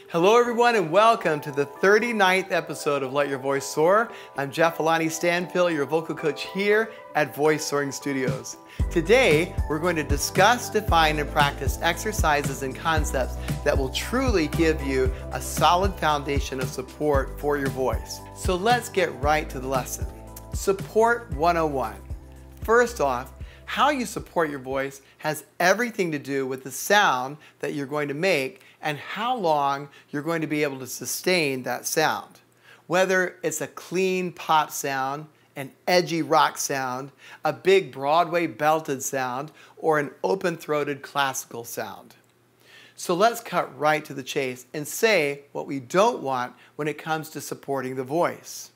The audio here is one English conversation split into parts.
Hello everyone and welcome to the 39th episode of Let Your Voice Soar. I'm Jeff Alani Stanfill, your vocal coach here at Voice Soaring Studios. Today, we're going to discuss, define, and practice exercises and concepts that will truly give you a solid foundation of support for your voice. So let's get right to the lesson. Support 101. First off, how you support your voice has everything to do with the sound that you're going to make and how long you're going to be able to sustain that sound. Whether it's a clean pop sound, an edgy rock sound, a big Broadway belted sound, or an open-throated classical sound. So let's cut right to the chase and say what we don't want when it comes to supporting the voice.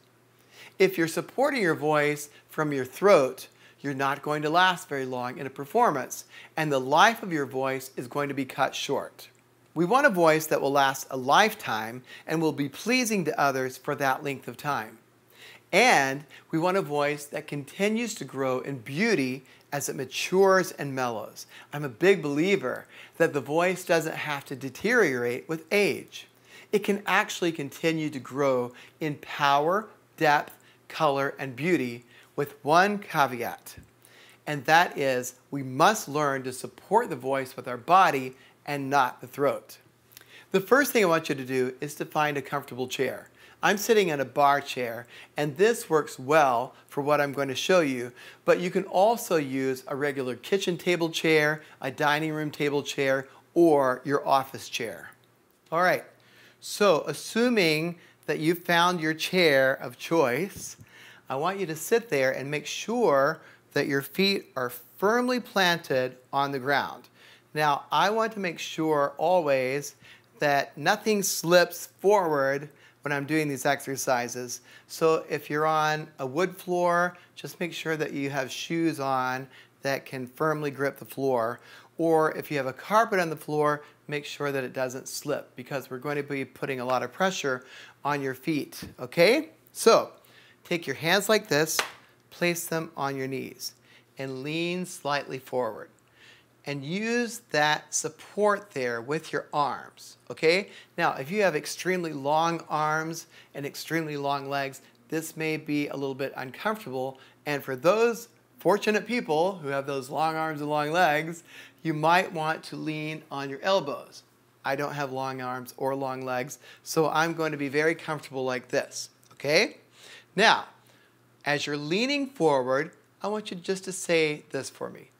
If you're supporting your voice from your throat, you're not going to last very long in a performance, and the life of your voice is going to be cut short. We want a voice that will last a lifetime and will be pleasing to others for that length of time. And we want a voice that continues to grow in beauty as it matures and mellows. I'm a big believer that the voice doesn't have to deteriorate with age. It can actually continue to grow in power, depth, color, and beauty with one caveat. And that is, we must learn to support the voice with our body and not the throat. The first thing I want you to do is to find a comfortable chair. I'm sitting in a bar chair, and this works well for what I'm going to show you, but you can also use a regular kitchen table chair, a dining room table chair, or your office chair. All right, so assuming that you've found your chair of choice, I want you to sit there and make sure that your feet are firmly planted on the ground. Now, I want to make sure always that nothing slips forward when I'm doing these exercises. So if you're on a wood floor, just make sure that you have shoes on that can firmly grip the floor. Or if you have a carpet on the floor, make sure that it doesn't slip because we're going to be putting a lot of pressure on your feet, okay? So take your hands like this, place them on your knees, and lean slightly forward. And use that support there with your arms, okay? Now, if you have extremely long arms and extremely long legs, this may be a little bit uncomfortable. And for those fortunate people who have those long arms and long legs, you might want to lean on your elbows. I don't have long arms or long legs, so I'm going to be very comfortable like this, okay? Now, as you're leaning forward, I want you just to say this for me.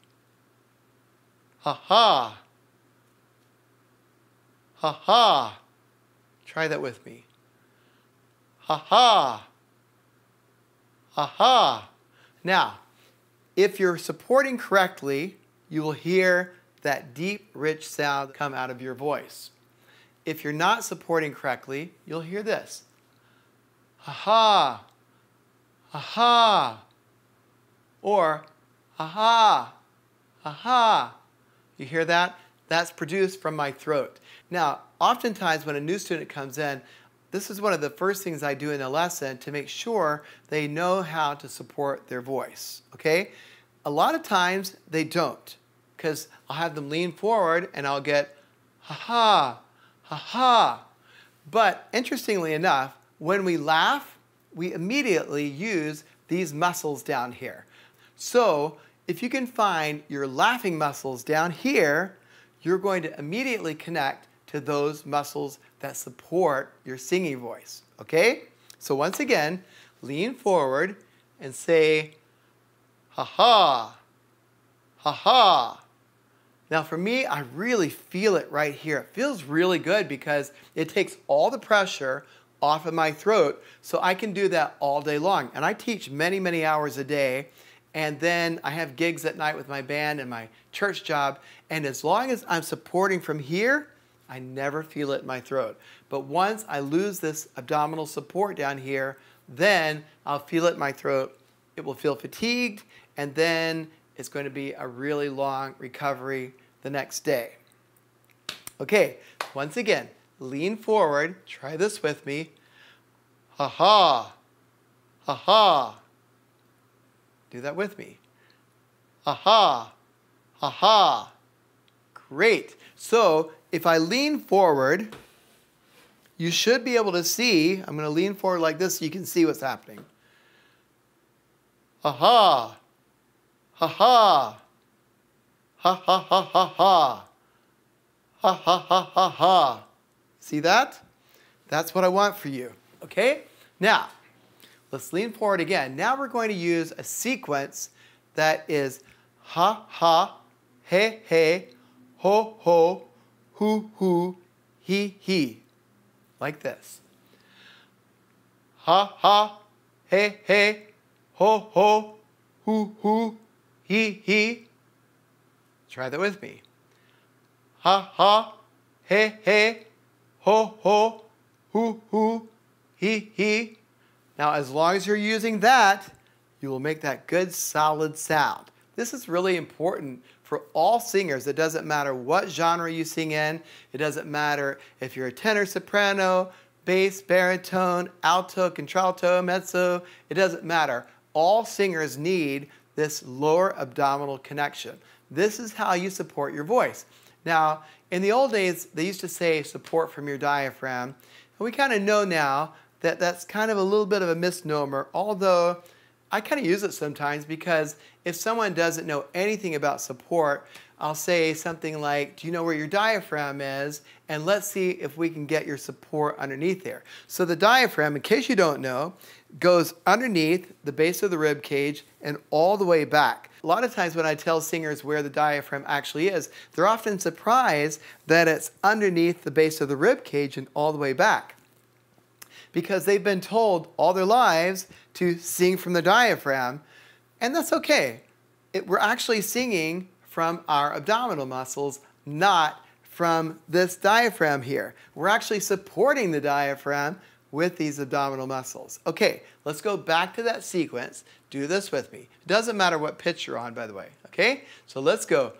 Ha-ha. Ha-ha. Try that with me. Ha-ha. Ha-ha. Now, if you're supporting correctly, you will hear that deep, rich sound come out of your voice. If you're not supporting correctly, you'll hear this. Ha-ha. Ha-ha. Or ha-ha. Ha-ha. You hear that? That's produced from my throat. Now, oftentimes when a new student comes in, this is one of the first things I do in a lesson to make sure they know how to support their voice, okay? A lot of times they don't, because I'll have them lean forward and I'll get ha-ha, ha-ha. But interestingly enough, when we laugh, we immediately use these muscles down here. So if you can find your laughing muscles down here, you're going to immediately connect to those muscles that support your singing voice, okay? So once again, lean forward and say, ha-ha, ha-ha. Now for me, I really feel it right here. It feels really good because it takes all the pressure off of my throat, so I can do that all day long. And I teach many, many hours a day. And then I have gigs at night with my band and my church job. And as long as I'm supporting from here, I never feel it in my throat. But once I lose this abdominal support down here, then I'll feel it in my throat. It will feel fatigued, and then it's going to be a really long recovery the next day. Okay, once again, lean forward. Try this with me. Ha-ha. Ha-ha. Do that with me. Ha-ha. Ha-ha. Great. So if I lean forward you should be able to see. I'm going to lean forward like this so you can see what's happening. Ha-ha. Ha-ha. Ha-ha-ha-ha-ha. Ha-ha-ha-ha-ha. See that? That's what I want for you. Okay? Now, let's lean forward again. Now we're going to use a sequence that is ha-ha, he-he, ho-ho, hoo-hoo, he-he. Like this. Ha-ha, he-he, ho-ho, hoo-hoo, he-he. Try that with me. Ha-ha, he-he, ho-ho, hoo-hoo, he-he. Now, as long as you're using that, you will make that good, solid sound. This is really important for all singers. It doesn't matter what genre you sing in. It doesn't matter if you're a tenor, soprano, bass, baritone, alto, contralto, mezzo. It doesn't matter. All singers need this lower abdominal connection. This is how you support your voice. Now, in the old days, they used to say support from your diaphragm. And we kind of know now that that's kind of a little bit of a misnomer, although I kind of use it sometimes because if someone doesn't know anything about support, I'll say something like, do you know where your diaphragm is? And let's see if we can get your support underneath there. So the diaphragm, in case you don't know, goes underneath the base of the rib cage and all the way back. A lot of times when I tell singers where the diaphragm actually is, they're often surprised that it's underneath the base of the rib cage and all the way back, because they've been told all their lives to sing from the diaphragm, and that's okay. We're actually singing from our abdominal muscles, not from this diaphragm here. We're actually supporting the diaphragm with these abdominal muscles. Okay, let's go back to that sequence. Do this with me. It doesn't matter what pitch you're on, by the way. Okay, so let's go.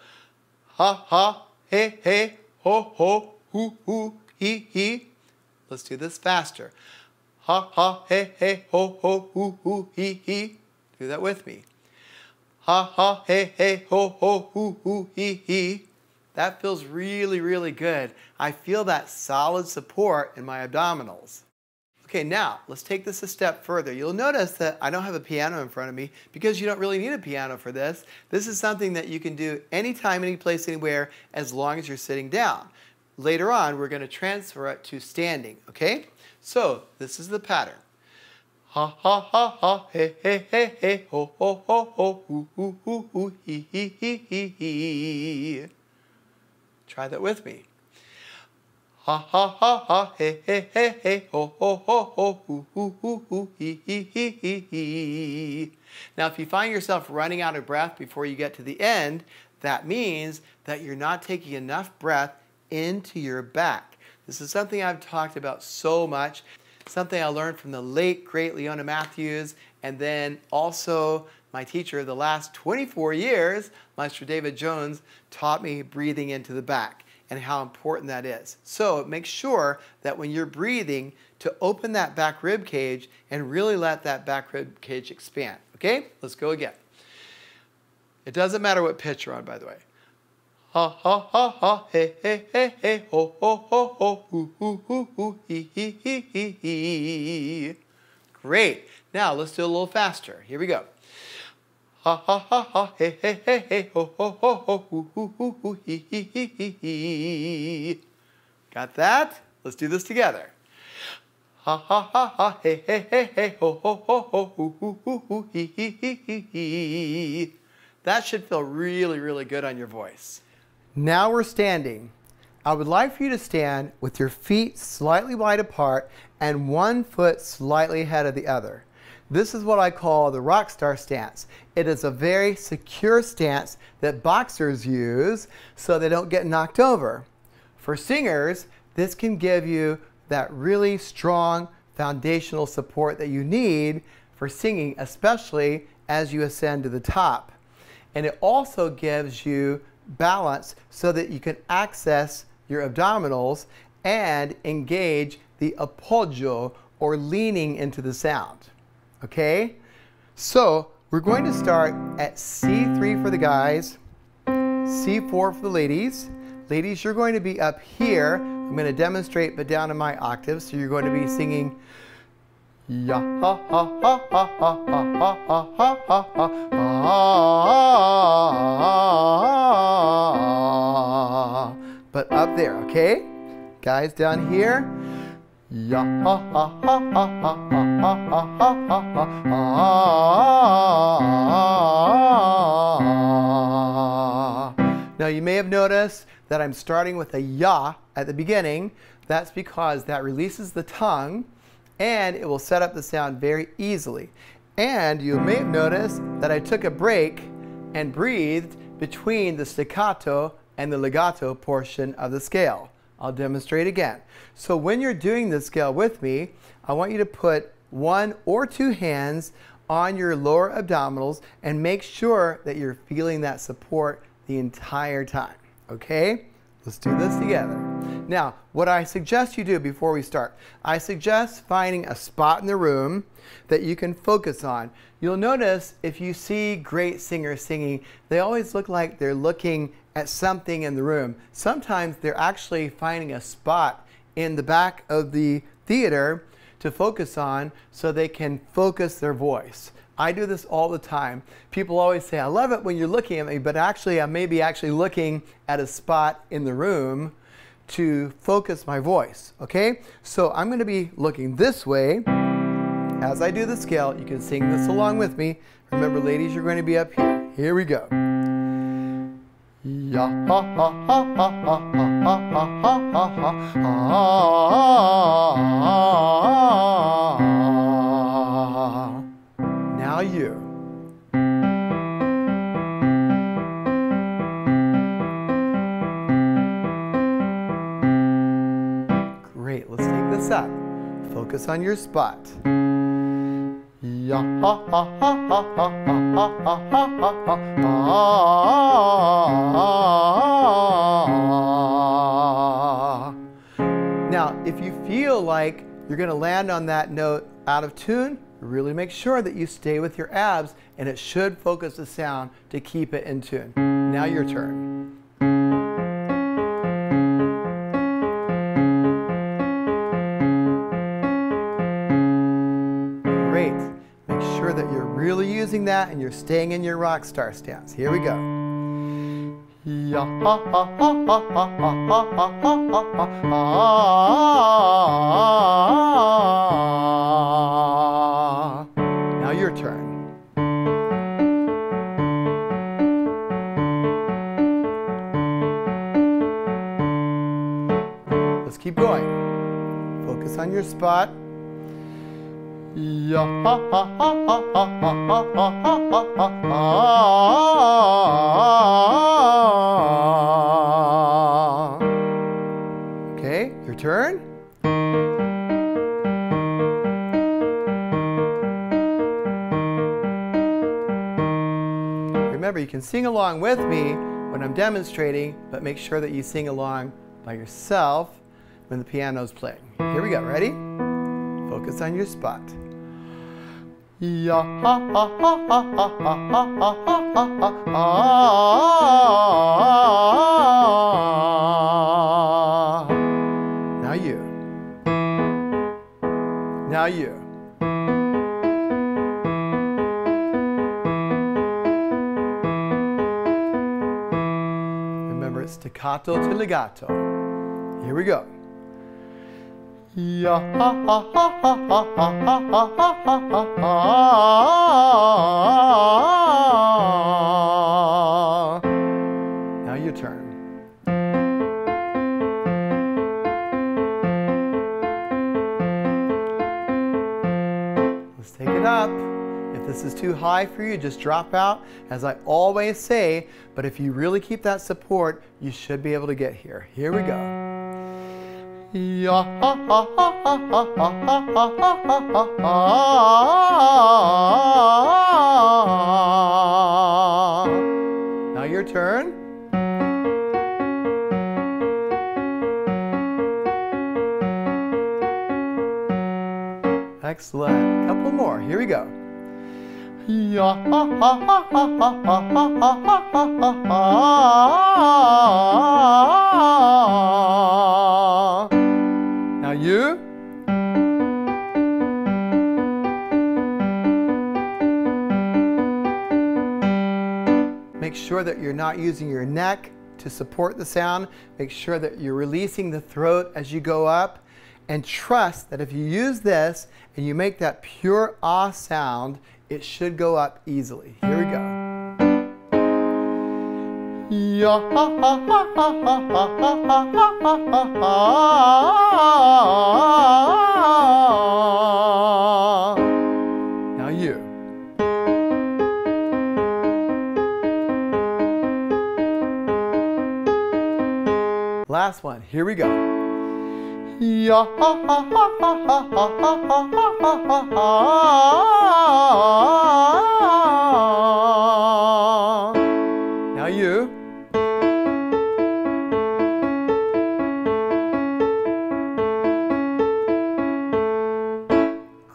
Ha ha, he he, ho ho, hoo hoo, he he. Let's do this faster. Ha ha, he he, ho ho, hoo hoo, he he. Do that with me. Ha ha, he he, ho ho, hoo hoo, he he. That feels really, really good. I feel that solid support in my abdominals. Okay, now let's take this a step further. You'll notice that I don't have a piano in front of me because you don't really need a piano for this. This is something that you can do anytime, any place, anywhere, as long as you're sitting down. Later on, we're going to transfer it to standing, okay? So this is the pattern. Ha ha ha ha, he he he he, ho ho ho ho, hoo hoo hoo hoo, he he he he he. Try that with me. Ha ha ha ha, he he he he, ho ho ho ho, hoo hoo hoo hoo, he he he he he. Now, if you find yourself running out of breath before you get to the end, that means that you're not taking enough breath into your back. This is something I've talked about so much, something I learned from the late, great Leona Matthews, and then also my teacher the last 24 years, Maestro David Jones, taught me breathing into the back and how important that is. So make sure that when you're breathing to open that back rib cage and really let that back rib cage expand. Okay, let's go again. It doesn't matter what pitch you're on, by the way. Ha ha ha ha, he he he he, ho ho ho ho, hoo hoo hoo hoo, he he he he he. Great. Now let's do a little faster. Here we go. Ha ha ha ha, he he he he, ho ho ho ho, hoo hoo hoo hoo, he he he he he. Got that? Let's do this together. Ha ha ha ha, he he he he, ho ho ho ho, hoo hoo hoo hoo, he he he he he. That should feel really, really good on your voice. Now we're standing. I would like for you to stand with your feet slightly wide apart and one foot slightly ahead of the other. This is what I call the Rockstar Stance. It is a very secure stance that boxers use so they don't get knocked over. For singers, this can give you that really strong foundational support that you need for singing, especially as you ascend to the top. And it also gives you balance so that you can access your abdominals and engage the appoggio, or leaning into the sound. Okay? So we're going to start at C3 for the guys, C4 for the ladies. Ladies, you're going to be up here I'm going to demonstrate, but down in my octave. So you're going to be singing ya ha ha ha ha ha ha ha ha ha, but up there, okay? Guys, down here, ya ha ha ha ha ha ha ha ha ha ha. Now you may have noticed that I'm starting with a ya at the beginning. That's because that releases the tongue and it will set up the sound very easily. And you may have noticed that I took a break and breathed between the staccato and the legato portion of the scale. I'll demonstrate again. So when you're doing this scale with me, I want you to put 1 or 2 hands on your lower abdominals and make sure that you're feeling that support the entire time. Okay? Let's do this together. Now, what I suggest you do before we start, I suggest finding a spot in the room that you can focus on. You'll notice if you see great singers singing, they always look like they're looking at something in the room. Sometimes they're actually finding a spot in the back of the theater to focus on so they can focus their voice. I do this all the time. People always say, I love it when you're looking at me, but actually I may be actually looking at a spot in the room to focus my voice, okay? So I'm going to be looking this way. As I do the scale, you can sing this along with me. Remember, ladies, you're going to be up here. Here we go. Ya ha ha ha ha ha ha ha ha ha. Now you. Great, let's take this up. Focus on your spot. Ya ha ha ha ha ha ha ha ha ha. Now, if you feel like you're going to land on that note out of tune, really make sure that you stay with your abs, and it should focus the sound to keep it in tune. Now your turn. Great. Make sure that you're really using that and you're staying in your Rockstar stance. Here we go. Ya ha ha ha ha ha ha ha ha ha. Now your turn. Let's keep going. Focus on your spot. Ya ha ha ha ha ha ha ha ha ha. Okay, your turn. Remember, you can sing along with me when I'm demonstrating, but make sure that you sing along by yourself when the piano's playing. Here we go, ready? Focus on your spot. Ya ha ha ha ha ha ha ha ha ha. Now you. Now you. Remember, it's staccato to legato. Here we go. Ya ha ha ha ha ha ha ha ha ha. Now your turn. Let's take it up. If this is too high for you, just drop out, as I always say, but if you really keep that support, you should be able to get here. Here we go. Ya ha ha ha ha ha ha ha ha ha. Now your turn. Excellent. A couple more. Here we go. Ya ha ha ha ha ha ha ha ha ha. Now you. Make sure that you're not using your neck to support the sound. Make sure that you're releasing the throat as you go up. And trust that if you use this and you make that pure ah sound, it should go up easily. Here we go. Now you. Last one. Here we go. Now you.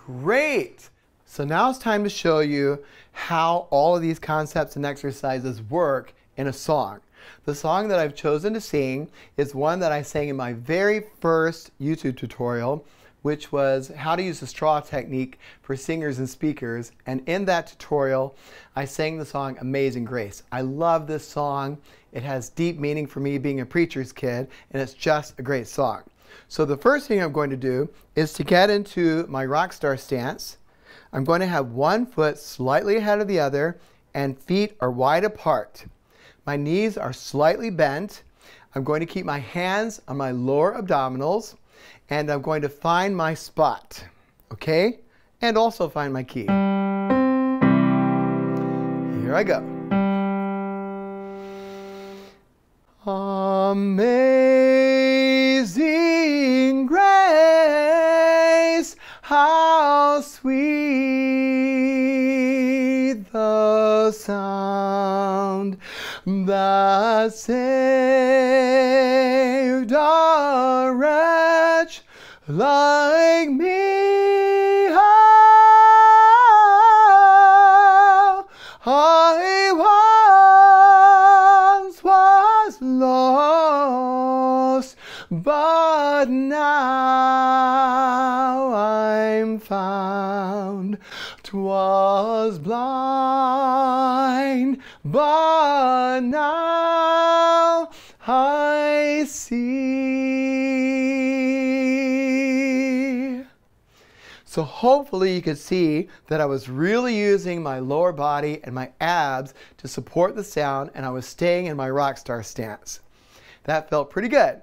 Great. So now it's time to show you how all of these concepts and exercises work in a song. The song that I've chosen to sing is one that I sang in my very first YouTube tutorial, which was how to use the straw technique for singers and speakers. And in that tutorial, I sang the song Amazing Grace. I love this song. It has deep meaning for me being a preacher's kid, and it's just a great song. So the first thing I'm going to do is to get into my Rockstar Stance. I'm going to have one foot slightly ahead of the other, and feet are wide apart. My knees are slightly bent. I'm going to keep my hands on my lower abdominals, and I'm going to find my spot, okay? And also find my key. Here I go. Amazing grace, how sweet the sound that saved a wretch like me. Oh, I once was lost, but now I'm found. 'Twas blind, but now I see. So hopefully you could see that I was really using my lower body and my abs to support the sound, and I was staying in my Rockstar Stance. That felt pretty good.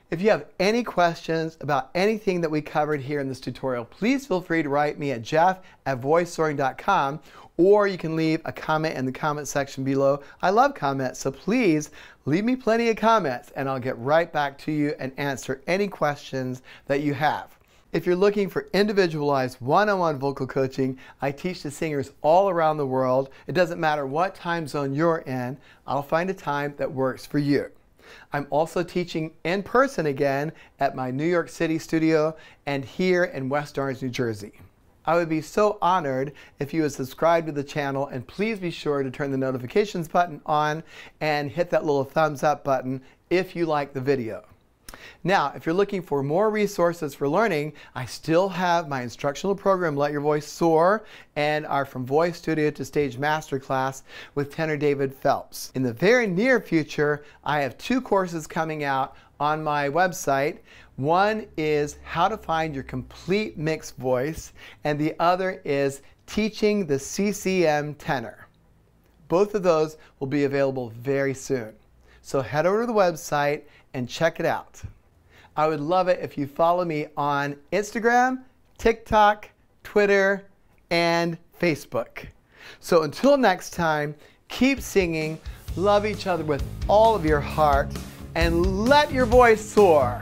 If you have any questions about anything that we covered here in this tutorial, please feel free to write me at jeff@voicesoaring.com, or you can leave a comment in the comment section below. I love comments, so please leave me plenty of comments and I'll get right back to you and answer any questions that you have. If you're looking for individualized one-on-one vocal coaching, I teach to singers all around the world. It doesn't matter what time zone you're in, I'll find a time that works for you. I'm also teaching in person again at my New York City studio and here in West Orange, New Jersey. I would be so honored if you would subscribe to the channel, and please be sure to turn the notifications button on and hit that little thumbs up button if you like the video. Now, if you're looking for more resources for learning, I still have my instructional program, Let Your Voice Soar, and our From Voice Studio to Stage Masterclass with tenor David Phelps. In the very near future, I have 2 courses coming out on my website. One is how to find your complete mixed voice, and the other is teaching the CCM tenor. Both of those will be available very soon. So head over to the website and check it out. I would love it if you follow me on Instagram, TikTok, Twitter, and Facebook. So until next time, keep singing, love each other with all of your heart, and let your voice soar.